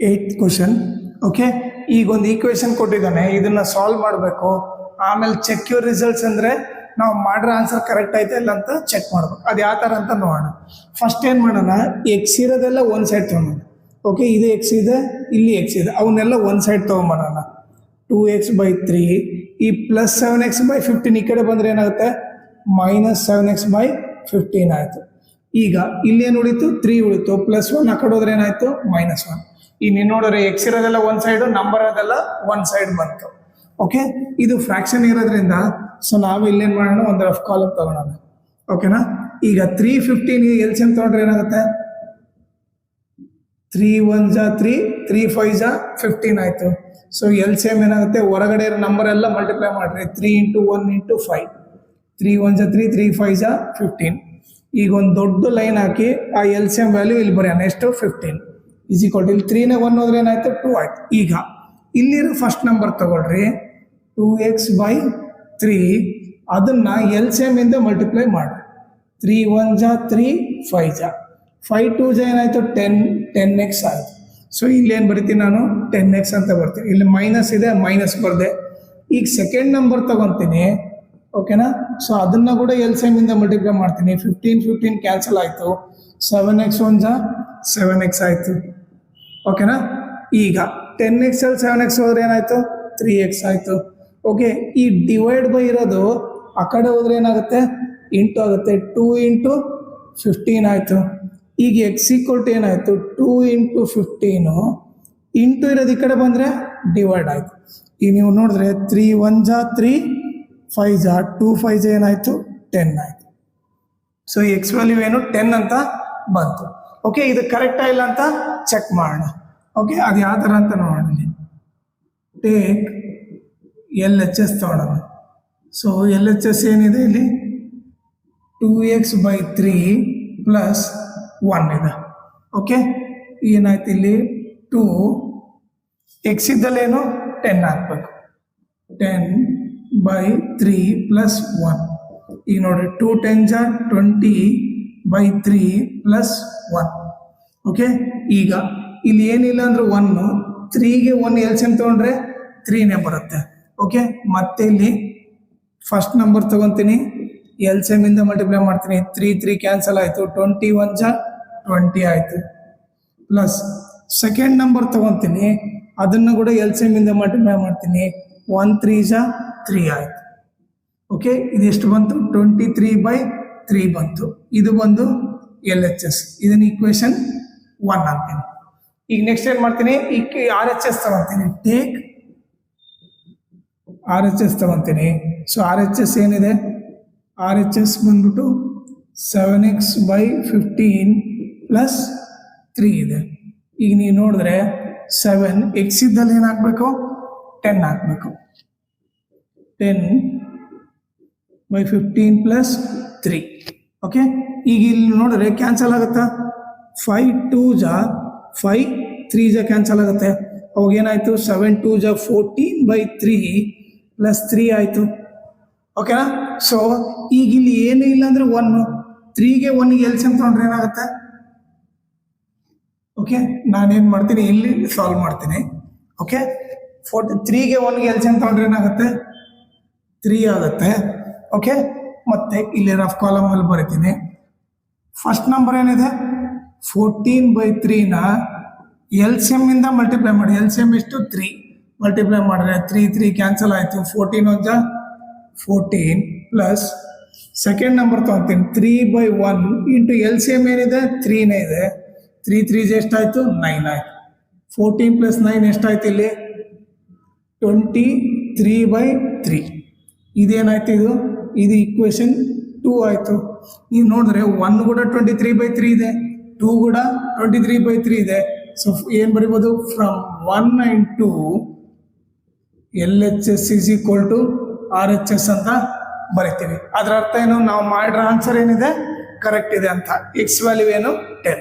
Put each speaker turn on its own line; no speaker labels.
8th question. Okay, ಈಗ ಒಂದು equation ಕೊಟ್ಟಿದ್ದಾನೆ, ಇದನ್ನ ಸಾಲ್ವ್ ಮಾಡಬೇಕು. ಆಮೇಲೆ ಚೆಕ್ ಯುವರ್ ರಿಸಲ್ಟ್ಸ್ ಅಂದರೆ ನಾವು ಮಾಡಿರೋ ಆನ್ಸರ್ ಕರೆಕ್ಟ್ ಐತೆ ಇಲ್ಲ ಅಂತ ಚೆಕ್ ಮಾಡ್ಬೇಕು. ಅದು ಯಾವ ಥರ ಅಂತ ನೋಡೋಣ. ಫಸ್ಟ್ ಏನು ಮಾಡೋಣ, ಎಕ್ಸ್ ಇರೋದೆಲ್ಲ ಒಂದು ಸೈಡ್ ತೊಗೊಳೋಣ. ಓಕೆ, ಇದು ಎಕ್ಸ್ ಇದೆ, ಇಲ್ಲಿ ಎಕ್ಸ್ ಇದೆ, ಅವನ್ನೆಲ್ಲ ಒಂದು ಸೈಡ್ ತೊಗೊಂಬರೋಣ. 2x/3 ಈ ಪ್ಲಸ್ 7x/15 ಈ ಕಡೆ ಬಂದರೆ ಏನಾಗುತ್ತೆ, ಮೈನಸ್ 7x/15 ಆಯಿತು. ಈಗ ಇಲ್ಲೇನು ಉಳಿತು, 3 ಉಳಿತು, +1 ಆ ಕಡೆ ಹೋದ್ರೆ ಏನಾಯಿತು, -1. ಈಗ ನೀವು ನೋಡಿದ್ರೆ ಎಕ್ಸ್ ಇರೋದೆಲ್ಲ ಒಂದು ಸೈಡು, ನಂಬರ್ ಅದೆಲ್ಲ ಒಂದು ಸೈಡ್ ಬಂತು. ಓಕೆ, ಇದು ಫ್ರಾಕ್ಷನ್ ಇರೋದ್ರಿಂದ ಸೊ ನಾವು ಇಲ್ಲೇನು ಮಾಡೋಣ, ಒಂದು ರಫ್ ಕಾಲಮ್ ತಗೊಳ್ಳೋಣ. ಓಕೆನಾ, ಈಗ 315 ಎಲ್ಸಿಎಂ ತೊಗೊಂಡ್ರೆ ಏನಾಗುತ್ತೆ, 3 1 3, 3 5 15 ಆಯಿತು. ಸೊ ಎಲ್ಸಿಎಂ ಏನಾಗುತ್ತೆ, ಹೊರಗಡೆ ಇರೋ ನಂಬರ್ ಎಲ್ಲ ಮಲ್ಟಿಪ್ಲೈ ಮಾಡಿರಿ. 3 × 1 × 5, 3 1 3, 3 5 15. ಈಗ ಒಂದು ದೊಡ್ಡ ಲೈನ್ ಹಾಕಿ ಆ ಎಲ್ಸಿಎಂ ವ್ಯಾಲ್ಯೂ ಇಲ್ಲಿ ಬರೆಯೋಣ. ಎಷ್ಟು, 15 = ಇಲ್ಲಿ 3ನೇ 1 ಹೋದ್ರೆ ಏನಾಯ್ತು, 2 ಆಯ್ತು. ಈಗ ಇಲ್ಲಿರೋ ಫಸ್ಟ್ ನಂಬರ್ ತಗೊಳ್ರಿ, 2x/3, ಅದನ್ನ ಎಲ್ಸಿಎಂ ಇಂದ ಮಲ್ಟಿಪ್ಲೈ ಮಾಡಿ. 3 1 3, 5 5 2 ಏನಾಯ್ತು, 10x ಆಯಿತು. ಸೊ ಇಲ್ಲೇನು ಬರಿತೀನಿ ನಾನು, 10x ಅಂತ ಬರ್ತೀನಿ. ಇಲ್ಲಿ ಮೈನಸ್ ಇದೆ, ಮೈನಸ್ ಬರ್ದೆ. ಈಗ ಸೆಕೆಂಡ್ ನಂಬರ್ ತಗೊತೀನಿ. ಓಕೆನಾ, ಸೊ ಅದನ್ನ ಕೂಡ ಎಲ್ಸಿಎಂ ಇಂದ ಮಲ್ಟಿಪ್ಲೈ ಮಾಡ್ತೀನಿ. 15 15 ಕ್ಯಾನ್ಸಲ್ ಆಯಿತು. 7x 1 7x ಆಯಿತು. ಓಕೆನಾ, ಈಗ 10x ಅಲ್ಲಿ 7x ಹೋದ್ರೆ ಏನಾಯಿತು, 3x ಆಯಿತು. ಓಕೆ, ಈ ಡಿವೈಡ್ ಬೈ ಇರೋದು ಆ ಕಡೆ ಹೋದ್ರೆ ಏನಾಗುತ್ತೆ, ಇಂಟು ಆಗುತ್ತೆ. 2 × 15 ಆಯಿತು. ಈಗ x = ಏನಾಯಿತು, 2 × 15 ಇಂಟು ಇರೋದು ಈ ಕಡೆ ಬಂದರೆ ಡಿವೈಡ್ ಆಯಿತು. ಈಗ ನೀವು ನೋಡಿದ್ರೆ 3 1 3, 5 2 5 ಏನಾಯಿತು, 10 ಆಯಿತು. ಸೊ ಎಕ್ಸ್ ವ್ಯಾಲ್ಯೂ ಏನು, 10 ಅಂತ ಬಂತು. ಓಕೆ, ಇದು ಕರೆಕ್ಟಾ ಇಲ್ಲ ಅಂತ ಚೆಕ್ ಮಾಡೋಣ. ಓಕೆ, ಅದು ಯಾವ ಥರ ಅಂತ ನೋಡೋಣ. ಟೇಕ್ LHS ತಗೊಳ್ಳೋಣ. ಸೊ LHS ಏನಿದೆ ಇಲ್ಲಿ, 2x/3 + 1 ಇದೆ. ಓಕೆ, ಏನಾಯ್ತು ಇಲ್ಲಿ, 2 ಎಕ್ಸ್ ಇದ್ದಲ್ಲೇನು 10 ಹಾಕ್ಬೇಕು. 10/3 + 1. ಈಗ ನೋಡ್ರಿ, 2 10 20/3 + 1. ಓಕೆ, ಈಗ ಇಲ್ಲಿ ಏನಿಲ್ಲ ಅಂದ್ರೆ 1, 3ಗೆ 1 ಎಲ್ಸಿಎಂ ತೊಗೊಂಡ್ರೆ 3ನೇ ಬರುತ್ತೆ. ಓಕೆ, ಮತ್ತೆ ಇಲ್ಲಿ ಫಸ್ಟ್ ನಂಬರ್ ತಗೊತೀನಿ, ಎಲ್ಸಿಎಂ ಇಂದ ಮಲ್ಟಿಪ್ಲೈ ಮಾಡ್ತೀನಿ. 3 3 ಕ್ಯಾನ್ಸಲ್ ಆಯಿತು. 20 1 20 ಆಯಿತು. ಪ್ಲಸ್ ಸೆಕೆಂಡ್ ನಂಬರ್ ತಗೊತೀನಿ, ಅದನ್ನು ಕೂಡ ಎಲ್ಸಿಎಂ ಇಂದ ಮಲ್ಟಿಪ್ಲೈ ಮಾಡ್ತೀನಿ. 1 3 3 ಆಯಿತು. ಓಕೆ, ಇದಿಷ್ಟು ಬಂತು, 23/3 ಬಂತು. ಇದು ಬಂದು LHS. ಇದನ್ನ ಈಕ್ವೇಶನ್ 1 ಅಂತೀನಿ. ಈಗ ನೆಕ್ಸ್ಟ್ ಏನು ಮಾಡ್ತೀನಿ, ಈಗ RHS ತಗೊತೀನಿ. ಟೇಕ್ RHS ತಗೊತೀನಿ. ಸೊ RHS ಏನಿದೆ, RHS ಬಂದ್ಬಿಟ್ಟು 7x/15 + 3 ಇದೆ. ಈಗ ನೀವು ನೋಡಿದ್ರೆ 7 ಎಕ್ಸ್ ಇದ್ದಲ್ಲಿ ಏನು ಹಾಕಬೇಕು, 10 ಹಾಕಬೇಕು. 10/15 + 3. ಓಕೆ, ಈಗ ಇಲ್ಲಿ ನೋಡಿದ್ರೆ ಕ್ಯಾನ್ಸಲ್ ಆಗುತ್ತಾ, 5 2 5 3 ಕ್ಯಾನ್ಸಲ್ ಆಗುತ್ತೆ. ಅವಾಗ ಏನಾಯಿತು, 7 2 14/3 + 3 ಆಯಿತು. ಓಕೆನಾ, ಸೊ ಈಗ ಇಲ್ಲಿ ಏನೂ ಇಲ್ಲ ಅಂದರೆ 1, 3ಗೆ 1ಗೆ ಎಲ್ಸಿಎಂ ತೊಗೊಂಡ್ರೆ ಏನಾಗುತ್ತೆ. ಓಕೆ, ನಾನೇನು ಮಾಡ್ತೀನಿ, ಇಲ್ಲಿ ಸಾಲ್ವ್ ಮಾಡ್ತೀನಿ. ಓಕೆ, 3ಗೆ 1ಗೆ ಎಲ್ಸಿಎಂ ತೊಗೊಂಡ್ರೆ ಏನಾಗುತ್ತೆ, 3 ಆಗುತ್ತೆ. ಓಕೆ, ಮತ್ತೆ ಇಲ್ಲಿ ರಫ್ ಕಾಲಮಲ್ಲಿ ಬರಿತೀನಿ. ಫಸ್ಟ್ ನಂಬರ್ ಏನಿದೆ, 14/3ನ ಎಲ್ಸಿಎಂ ಇಂದ ಮಲ್ಟಿಪ್ಲೈ ಮಾಡಿ. ಎಲ್ಸಿಎಂ ಎಷ್ಟು, 3 ಮಲ್ಟಿಪ್ಲೈ ಮಾಡಿದ್ರೆ 3 3 ಕ್ಯಾನ್ಸಲ್ ಆಯಿತು. 14 1 14 ಪ್ಲಸ್ ಸೆಕೆಂಡ್ ನಂಬರ್ ತೊಗೊತೀನಿ. 3/1 ಇಂಟು ಎಲ್ಸಿಎಂ ಏನಿದೆ, 3ನೇ ಇದೆ. 3 3 ಎಷ್ಟಾಯಿತು, 9 ಆಯಿತು. 14 + 9 ಎಷ್ಟಾಯ್ತು ಇಲ್ಲಿ, 23/3. ಇದೇನಾಯ್ತು, ಇದು ಈಕ್ವೇಶನ್ 2 ಆಯಿತು. ನೀವು ನೋಡಿದ್ರೆ 1 ಕೂಡ 23/3 ಇದೆ, 2 ಕೂಡ 23/3 ಇದೆ. ಸೊ ಏನು ಬರಿಬೋದು, ಫ್ರಮ್ 1 and 2 LHS = RHS ಅಂತ ಬರಿತೀವಿ. ಅದರ ಅರ್ಥ ಏನು, ನಾವು ಮಾಡಿರೋ ಆನ್ಸರ್ ಏನಿದೆ ಕರೆಕ್ಟ್ ಇದೆ ಅಂತ. ಎಕ್ಸ್ ವ್ಯಾಲ್ಯೂ ಏನು, 10.